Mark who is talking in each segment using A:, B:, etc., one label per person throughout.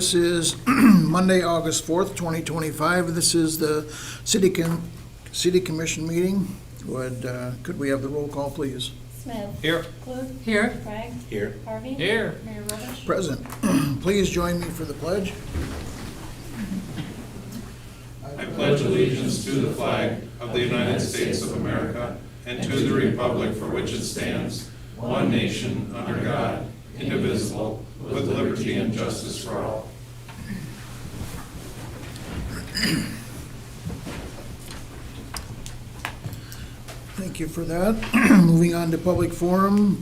A: This is Monday, August 4th, 2025. This is the City Commission meeting. Could we have the roll call, please?
B: Smith.
C: Here.
B: Clute.
D: Here.
B: Craig.
C: Here.
B: Harvey.
C: Here.
B: Mayor Robish.
A: Present. Please join me for the pledge.
E: I pledge allegiance to the flag of the United States of America and to the republic for which it stands, one nation, under God, indivisible, with liberty and justice for all.
A: Thank you for that. Moving on to public forum.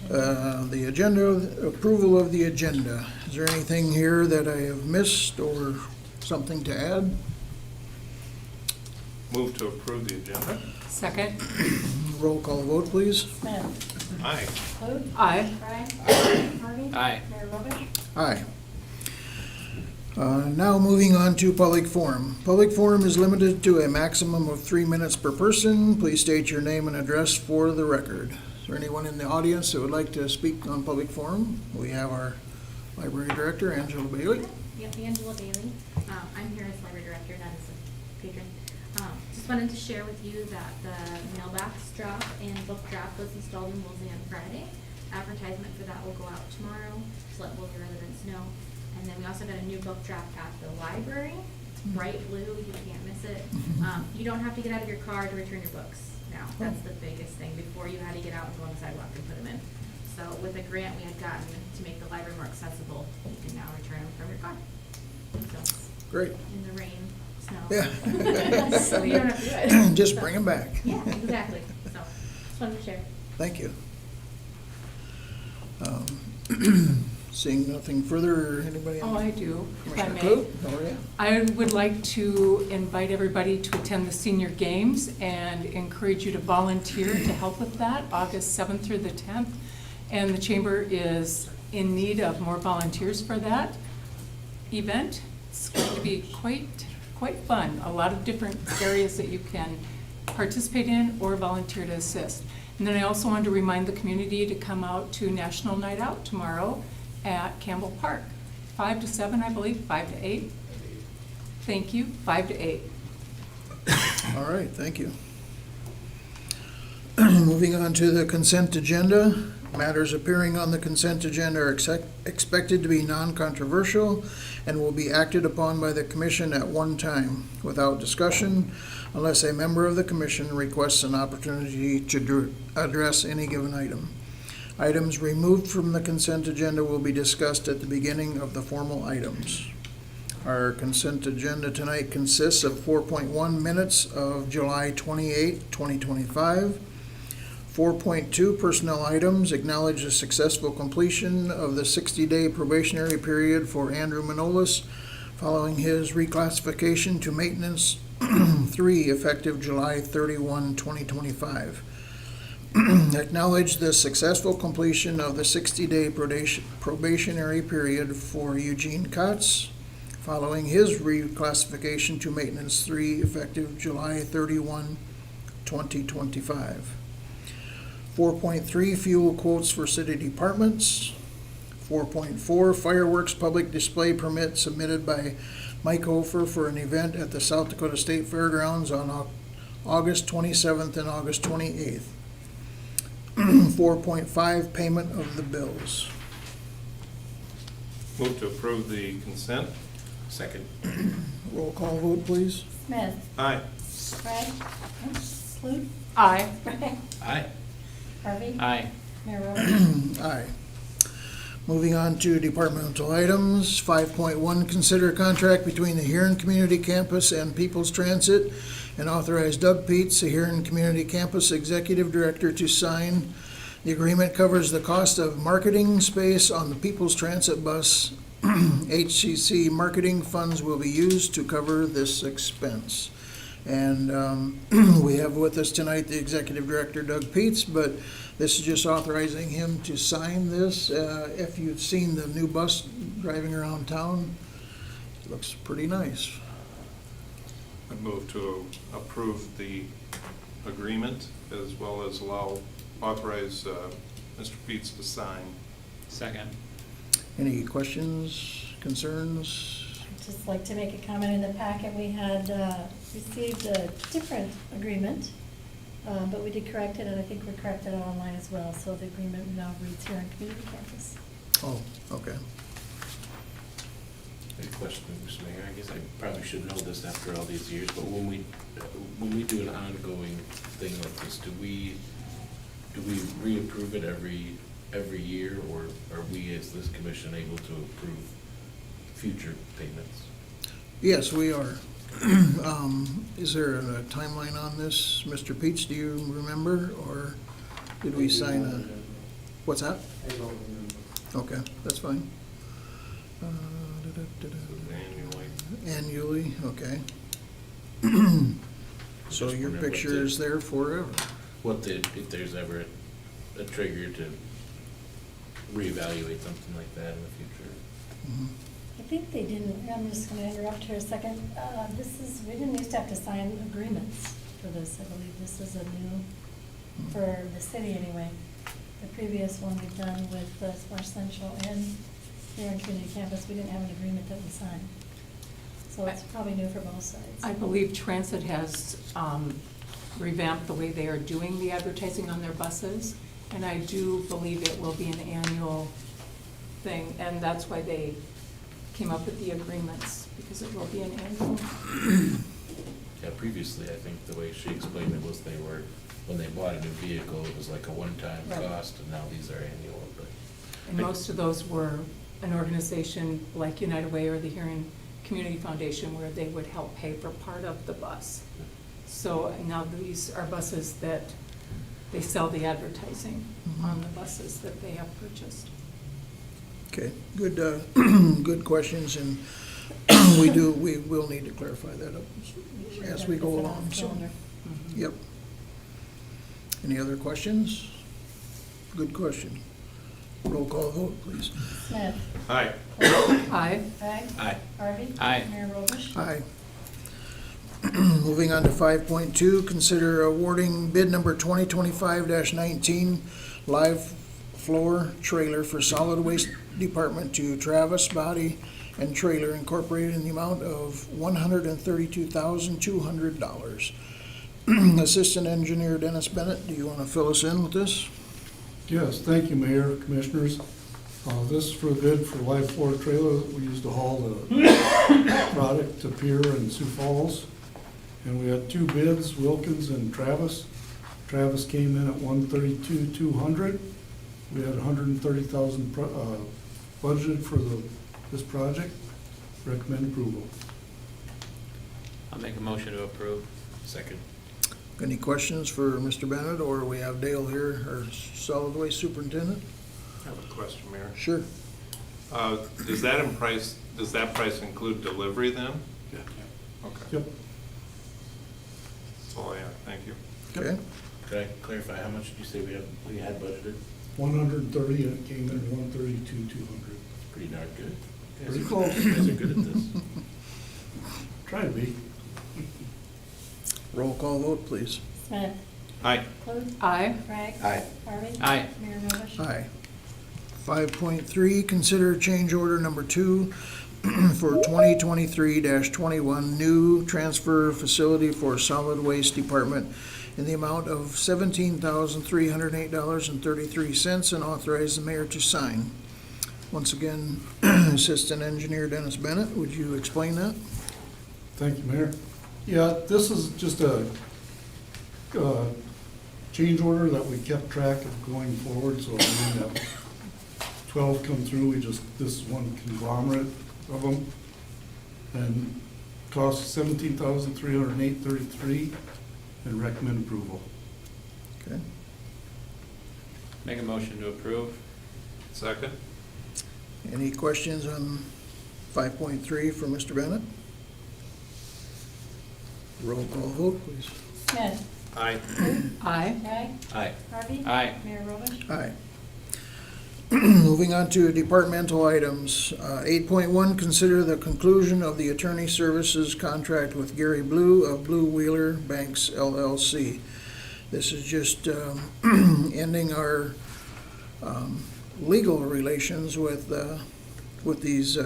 A: The agenda, approval of the agenda. Is there anything here that I have missed or something to add?
E: Move to approve the agenda.
D: Second.
A: Roll call vote, please.
B: Smith.
E: Aye.
B: Clute.
D: Aye.
B: Craig. Harvey.
C: Aye.
B: Mayor Robish.
A: Aye. Now moving on to public forum. Public forum is limited to a maximum of 3 minutes per person. Please state your name and address for the record. Is there anyone in the audience that would like to speak on public forum? We have our library director, Angela Bailey.
F: Yep, Angela Bailey. I'm here as library director, not as a patron. Just wanted to share with you that the mailbox drop and book drop was installed in Woolsey on Friday. Advertisement for that will go out tomorrow to let Woolsey residents know. And then we also got a new book drop at the library. It's bright blue, you can't miss it. You don't have to get out of your car to return your books now. That's the biggest thing. Before you had to get out and go on the sidewalk and put them in. So with a grant we had gotten to make the library more accessible, you can now return them from your car. So
A: Great.
F: in the rain, snow.
A: Yeah.
F: So you don't have to do it.
A: Just
F: So,
A: bring them back.
F: Yeah, exactly. So just wanted to share.
A: Thank you. Seeing nothing further, anybody?
D: Oh, I do, if I
A: Commissioner
D: may.
A: Clute? Oh, yeah.
D: I would like to invite everybody to attend the senior games and encourage you to volunteer to help with that, August 7th through the 10th. And the chamber is in need of more volunteers for that event. It's going to be quite fun. A lot of different areas that you can participate in or volunteer to assist. And then I also wanted to remind the community to come out to National Night Out tomorrow at Campbell Park, 5 to 7, I believe, 5 to 8. Thank you, 5 to 8.
A: All right, thank you. Moving on to the consent agenda. Matters appearing on the consent agenda are expected to be non-controversial and will be acted upon by the commission at one time without discussion unless a member of the commission requests an opportunity to address any given item. Items removed from the consent agenda will be discussed at the beginning of the formal items. Our consent agenda tonight consists of 4.1 minutes of July 28, 2025. 4.2 personnel items acknowledge the successful completion of the 60-day probationary period for Andrew Manolis following his reclassification to maintenance 3 effective July 31, 2025. Acknowledge the successful completion of the 60-day probationary period for Eugene Kotz following his reclassification to maintenance 3 effective July 31, 2025. 4.3 fuel quotes for city departments. 4.4 fireworks public display permit submitted by Mike Hofer for an event at the South Dakota State Fairgrounds on August 27th and August 28th. 4.5 payment of the bills.
E: Move to approve the consent. Second.
A: Roll call vote, please.
B: Smith.
E: Aye.
B: Craig. Clute.
D: Aye.
B: Craig.
C: Aye.
B: Harvey.
C: Aye.
B: Mayor Robish.
A: Aye. Moving on to departmental items. 5.1, consider contract between the Huron Community Campus and People's Transit and authorize Doug Peets, the Huron Community Campus Executive Director, to sign. The agreement covers the cost of marketing space on the People's Transit bus. HCC marketing funds will be used to cover this expense. And we have with us tonight the Executive Director, Doug Peets, but this is just authorizing him to sign this. If you've seen the new bus driving around town, it looks pretty nice.
E: I move to approve the agreement as well as authorize Mr. Peets to sign.
C: Second.
A: Any questions, concerns?
B: I'd just like to make a comment. In the packet, we had received a different agreement, but we did correct it, and I think we corrected it online as well. So the agreement now reads here on community campus.
A: Oh, okay.
C: A question, Mr. Mayor, I guess I probably should know this after all these years, but when we do an ongoing thing like this, do we reapprove it every year, or are we as this commission able to approve future payments?
A: Yes, we are. Is there a timeline on this? Mr. Peets, do you remember, or did we sign a, what's that?
G: I don't remember.
A: Okay, that's fine.
C: Annually?
A: Annually, okay. So
C: Just
A: your
C: wondering what
A: picture
C: the-
A: is there forever.
C: If there's ever a trigger to reevaluate something like that in the future?
A: Mhm.
B: I think they didn't, I'm just going to interrupt here a second. We didn't used to have to sign agreements for this. I believe this is a new, for the city anyway. The previous one we've done with Splash Central and here on community campus, we didn't have an agreement that we signed. So it's probably new for both sides.
D: I believe Transit has revamped the way they are doing the advertising on their buses, and I do believe it will be an annual thing, and that's why they came up with the agreements, because it will be an annual.
C: Yeah, previously, I think the way she explained it was when they bought a new vehicle, it was like a one-time
B: Right.
C: cost, and now these are annual, but.
D: And most of those were an organization like United Way or the Huron Community Foundation, where they would help pay for part of the bus. So now these are buses that they sell the advertising on the buses that they have purchased.
A: Okay, good, good questions, and we will need to clarify that up as we go along, so. Yep. Any other questions? Good question. Roll call vote, please.
B: Smith.
E: Aye.
D: Aye.
B: Aye.
C: Aye.
B: Harvey.
C: Aye.
B: Mayor Robish.
A: Aye. Moving on to 5.2, consider awarding bid number 2025-19 live floor trailer for solid waste department to Travis Body and Trailer Incorporated in the amount of $132,200. Assistant Engineer Dennis Bennett, do you want to fill us in with this?
G: Yes, thank you, Mayor, Commissioners. This is for a bid for live floor trailer that we use to haul the product to Pier and Sioux Falls. And we had two bids, Wilkins and Travis. Travis came in at $132,200. We had $130,000 budgeted for this project. Recommend approval.
H: I'll make a motion to approve.
C: Second.
A: Any questions for Mr. Bennett, or we have Dale here, our solid waste superintendent?
E: I have a question, Mayor.
A: Sure.
E: Does that price include delivery then?
C: Yeah.
E: Okay,
G: Yep.
E: that's all I have, thank you.
A: Okay.
C: Could I clarify, how much did you say we had budgeted?
G: 130, and it came in at 132,200.
C: Pretty darn good.
G: Pretty close.
C: You guys are good at this.
G: Try to be.
A: Roll call vote, please.
B: Smith.
E: Aye.
B: Clute.
D: Aye.
B: Craig.
C: Aye.
B: Harvey.
H: Aye.
B: Mayor Robish.
A: Aye. 5.3, consider change order number 2 for 2023-21 new transfer facility for solid waste department in the amount of $17,308.33 and authorize the mayor to sign. Once again, Assistant Engineer Dennis Bennett, would you explain that?
G: Thank you, Mayor. Yeah, this is just a change order that we kept track of going forward, so when that 12 come through, this is one conglomerate of them. And cost $17,308.33 and recommend approval.
A: Okay.
H: Make a motion to approve.
E: Second?
A: Any questions on 5.3 for Mr. Bennett? Roll call vote, please.
B: Smith.
E: Aye.
D: Aye.
B: Craig.
C: Aye.
B: Harvey.
H: Aye.
B: Mayor Robish.
A: Aye. Moving on to departmental items. 8.1, consider the conclusion of the attorney services contract with Gary Blue of Blue Wheeler Banks LLC. This is just ending our legal relations with with these,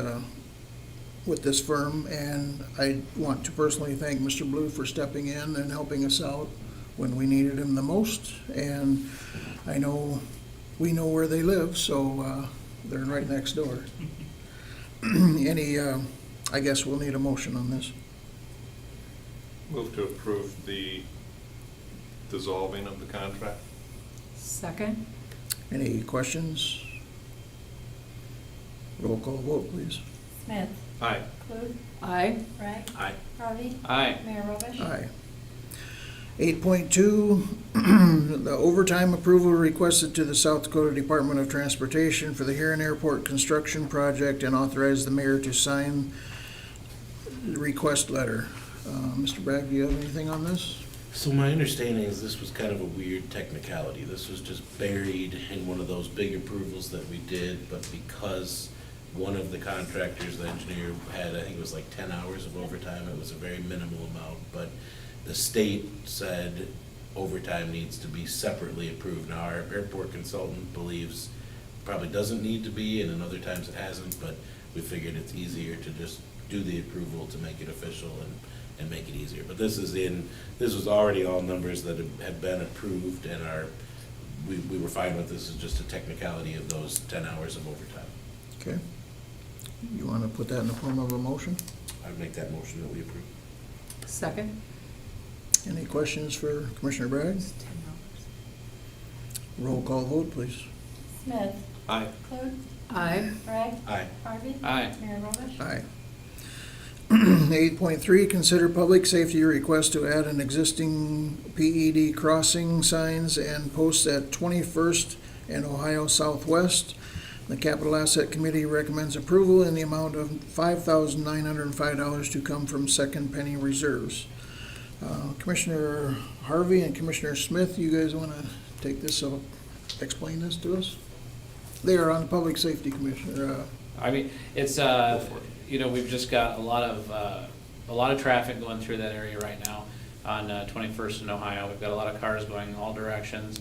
A: with this firm, and I want to personally thank Mr. Blue for stepping in and helping us out when we needed him the most. And I know, we know where they live, so they're right next door. Any, I guess we'll need a motion on this.
E: Move to approve the dissolving of the contract.
D: Second?
A: Any questions? Roll call vote, please.
B: Smith,
E: Aye.
B: Clute,
D: Aye.
B: Bragg,
C: Aye.
B: Harvey,
H: Aye.
B: Mayor Robish.
A: Aye. 8.2, the overtime approval requested to the South Dakota Department of Transportation for the Huron Airport construction project and authorize the mayor to sign the request letter. Mr. Bragg, do you have anything on this?
C: So my understanding is this was kind of a weird technicality. This was just buried in one of those big approvals that we did, but because one of the contractors, the engineer, had, I think it was like 10 hours of overtime, it was a very minimal amount, but the state said overtime needs to be separately approved. Now, our airport consultant believes probably doesn't need to be, and in other times it hasn't, but we figured it's easier to just do the approval to make it official and make it easier. But this was already all numbers that had been approved, and we were fine with this. It's just a technicality of those 10 hours of overtime.
A: Okay. You want to put that in the form of a motion?
C: I'd make that motion that we approve.
D: Second?
A: Any questions for Commissioner Bragg?
D: It's $10.
A: Roll call vote, please.
B: Smith,
E: Aye.
B: Clute,
D: Aye.
B: Bragg,
C: Aye.
B: Harvey.
H: Aye.
B: Mayor Robish.
A: Aye. 8.3, consider public safety request to add an existing PED crossing signs and posts at 21st and Ohio Southwest. The Capital Asset Committee recommends approval in the amount of $5,905 to come from second penny reserves. Commissioner Harvey and Commissioner Smith, you guys want to take this up, explain this to us? They are on the Public Safety Commission.
H: I mean, it's, you know, we've just got a lot of traffic going through that area right now on 21st and Ohio. We've got a lot of cars going in all directions.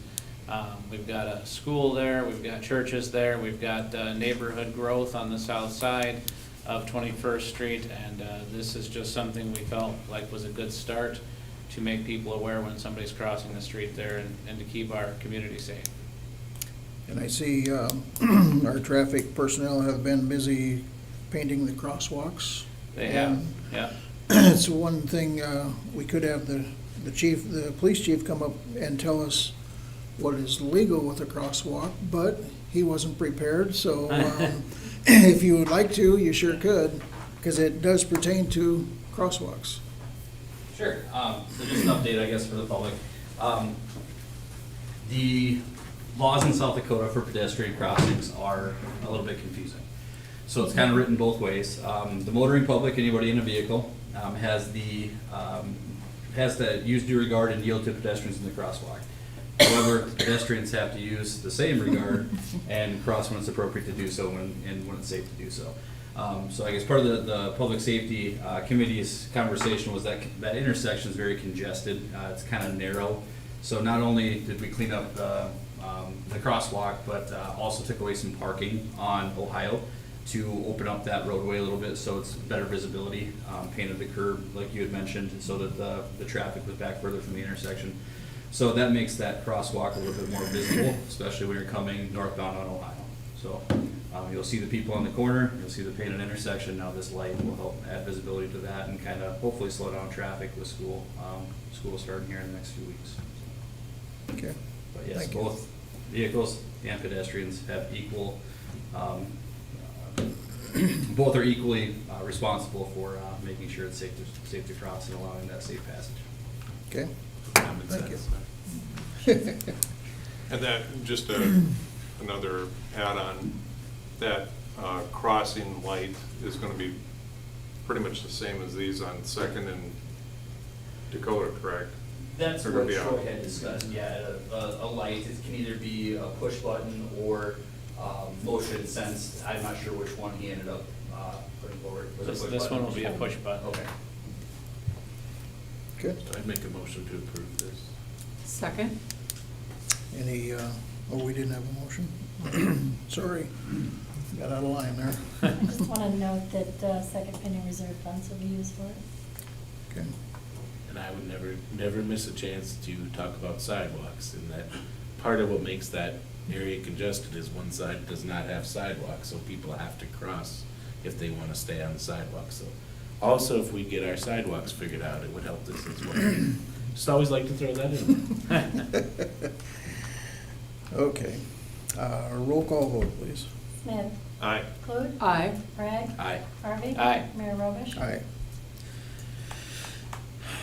H: We've got a school there, we've got churches there, we've got neighborhood growth on the south side of 21st Street, and this is just something we felt like was a good start to make people aware when somebody's crossing the street there and to keep our community safe.
A: And I see our traffic personnel have been busy painting the crosswalks.
H: They have,
A: And
H: yeah.
A: it's one thing, we could have the police chief come up and tell us what is legal with a crosswalk, but he wasn't prepared, so if you would like to, you sure could, because it does pertain to crosswalks.
I: Sure. So just an update, I guess, for the public. The laws in South Dakota for pedestrian crossings are a little bit confusing. So it's kind of written both ways. The motoring public, anybody in a vehicle, has to use due regard and yield to pedestrians in the crosswalk. However, pedestrians have to use the same regard and cross when it's appropriate to do so and when it's safe to do so. So I guess part of the Public Safety Committee's conversation was that intersection is very congested. It's kind of narrow. So not only did we clean up the crosswalk, but also took away some parking on Ohio to open up that roadway a little bit so it's better visibility. Painted the curb, like you had mentioned, so that the traffic was back further from the intersection. So that makes that crosswalk a little bit more visible, especially when you're coming northbound on Ohio. So you'll see the people on the corner, you'll see the painted intersection. Now this light will help add visibility to that and kind of hopefully slow down traffic with school starting here in the next few weeks.
A: Okay.
I: But yes,
A: Thank you.
I: both vehicles and pedestrians have equal, both are equally responsible for making sure it's safe to cross and allowing that safe passage.
A: Okay.
C: Common
A: Thank you.
C: sense.
E: And that, just another add-on, that crossing light is gonna be pretty much the same as these on Second and Dakota, correct?
I: That's
E: They're
I: what
E: gonna be
I: Troy
E: out.
I: had discussed, yeah, a light, it can either be a push button or motion sensed. I'm not sure which one he ended up putting forward. Was it push
H: This
I: button?
H: one will be a push button.
I: Okay.
A: Good.
C: So I'd make a motion to approve this.
D: Second?
A: Any, we didn't have a motion? Sorry. got out of line there.
B: I just want to note that second penny reserve funds will be used for it.
A: Okay.
C: And I would never miss a chance to talk about sidewalks, and that part of what makes that area congested is one side does not have sidewalks, so people have to cross if they want to stay on the sidewalk. So also, if we get our sidewalks figured out, it would help this as well. Just always like to throw that in.
A: Okay. Roll call vote, please.
B: Smith.
C: Aye.
B: Clute.
D: Aye.
B: Bragg.
C: Aye.
B: Harvey.
H: Aye.
B: Mayor Robish.
A: Aye.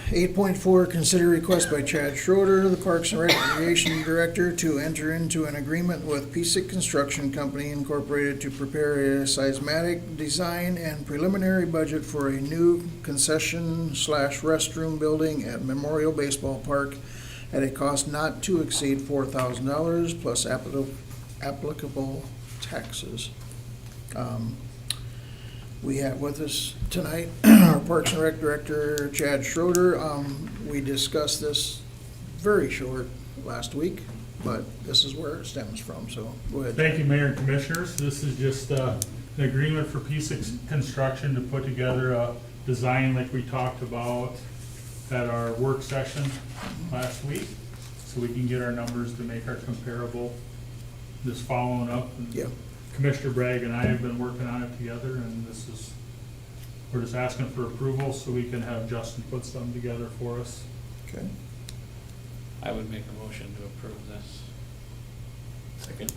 A: 8.4, consider request by Chad Schroeder, the Parks and Recreation Director, to enter into an agreement with PSIC Construction Company Incorporated to prepare a seismic design and preliminary budget for a new concession/restroom building at Memorial Baseball Park at a cost not to exceed $4,000 plus applicable taxes. We have with us tonight our Parks and Rec Director, Chad Schroeder. We discussed this very short last week, but this is where it stems from, so go ahead.
J: Thank you, Mayor and Commissioners. This is just an agreement for P6 Construction to put together a design like we talked about at our work session last week, so we can get our numbers to make our comparable. Just following up.
A: Yeah.
J: Commissioner Bragg and I have been working on it together, and we're just asking for approval so we can have Justin put something together for us.
A: Okay.
H: I would make a motion to approve this.
C: Second.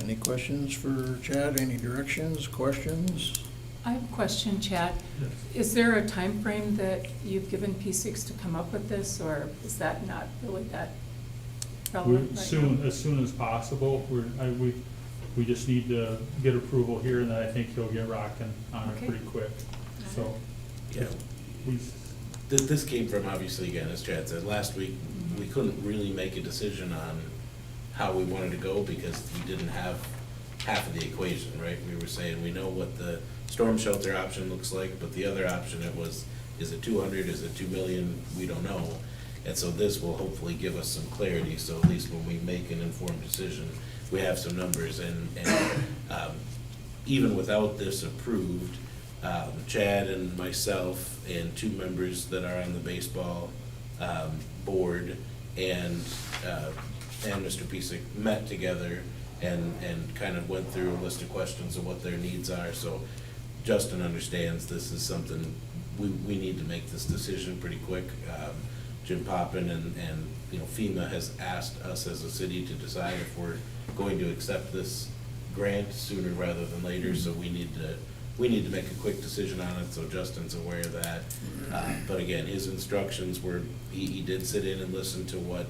A: Any questions for Chad? Any directions, questions?
D: I have a question, Chad.
J: Yes.
D: Is there a time frame that you've given P6 to come up with this, or is that not really that relevant right now?
J: As soon as possible. We just need to get approval here, and then I think he'll get rocking on it
D: Okay.
J: pretty quick. So,
C: Yeah.
J: he's,
C: This came from, obviously, again, as Chad said, last week, we couldn't really make a decision on how we wanted to go because we didn't have half of the equation, right? We were saying, we know what the storm shelter option looks like, but the other option, it was, is it 200, is it 2 million? We don't know. And so this will hopefully give us some clarity, so at least when we make an informed decision, we have some numbers, and even without this approved, Chad and myself and 2 members that are on the baseball board and Mr. Piesick met together and kind of went through a list of questions of what their needs are. So Justin understands this is something, we need to make this decision pretty quick. Jim Poppin and FEMA has asked us as a city to decide if we're going to accept this grant sooner rather than later, so we need to make a quick decision on it, so Justin's aware of that. But again, his instructions were, he did sit in and listen to what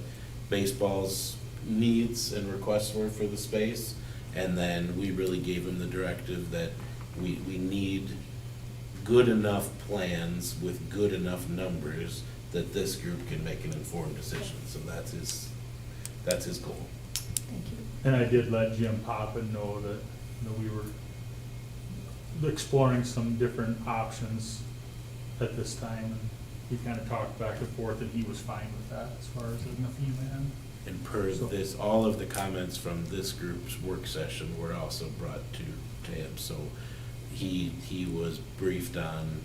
C: baseball's needs and requests were for the space, and then we really gave him the directive that we need good enough plans with good enough numbers that this group can make an informed decision. So that's his goal.
D: Thank you.
J: and I did let Jim Poppin know that, we were exploring some different options at this time. And we kind of talked back and forth, and he was fine with that as far as the FEMA end.
C: And per this, all of the comments from this group's work session were also brought to him. So he was briefed on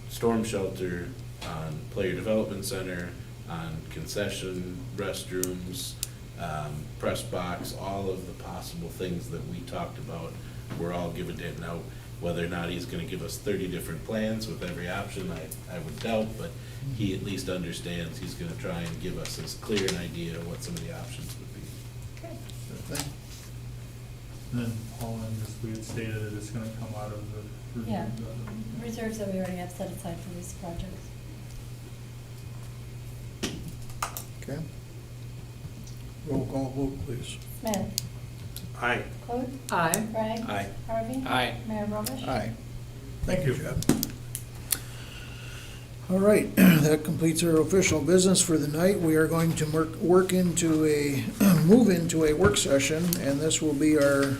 C: storm shelter, on player development center, on concession, restrooms, press box, all of the possible things that we talked about were all given to him. Now, whether or not he's gonna give us 30 different plans with every option, I would doubt, but he at least understands he's gonna try and give us as clear an idea of what some of the options would be.
B: Okay.
A: Good thing.
J: And then Paul, and just, we had stated that it's gonna come out of the.
B: Yeah, reserves that we already have set aside for these projects.
A: Okay. Roll call vote, please.
B: Smith.
C: Aye.
B: Clute.
D: Aye.
B: Bragg.
C: Aye.
B: Harvey.
H: Aye.
B: Mayor Robish.
A: Aye.
J: Thank you.
A: Chad. All right, that completes our official business for the night. We are going to move into a work session, and this will be our